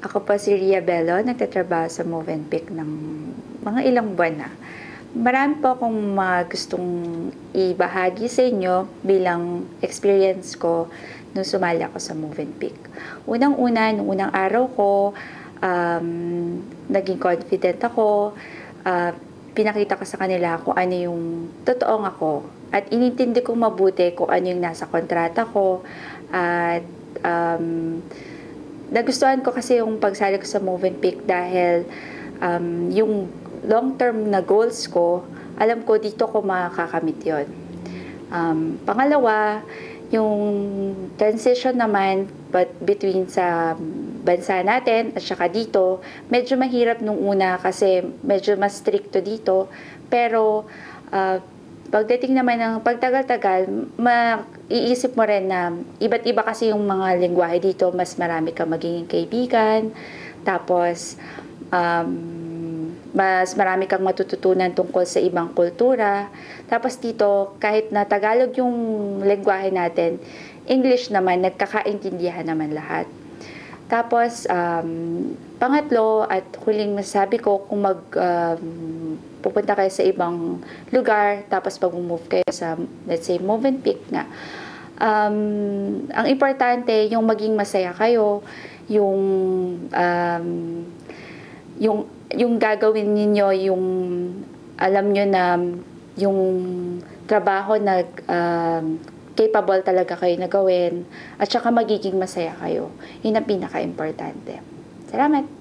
Ako po si Ria Bello, nagtatrabaho sa Movenpick ng mga ilang buwan na. Marami po akong mga gustong ibahagi sa inyo bilang experience ko nung sumali ako sa Movenpick. Unang-una, nung unang araw ko, naging confident ako, pinakita ko sa kanila kung ano yung totoong ako. At inintindi kong mabuti kung ano yung nasa kontrata ko. At nagustuhan ko kasi yung pagsali ko sa Movenpick dahil yung long-term na goals ko, alam ko dito ko makakamit yon. Pangalawa, yung transition naman between sa bansa natin at saka dito, medyo mahirap nung una kasi medyo mas stricto dito. Pero pagdating naman ng pagtagal-tagal, maiisip mo rin na iba't iba kasi yung mga lengguwahe dito, mas marami kang magiging kaibigan, tapos mas marami kang matututunan tungkol sa ibang kultura. Tapos dito, kahit na Tagalog yung lengguwahe natin, English naman, nagkakaintindihan naman lahat. Tapos, pangatlo at huling masasabi ko, kung pupunta kayo sa ibang lugar, tapos pag-move kayo sa, let's say, Movenpick nga, ang importante, yung maging masaya kayo, yung gagawin ninyo, yung alam nyo na yung trabaho na capable talaga kayo na gawin at saka magiging masaya kayo. Yun ang pinaka-importante. Salamat!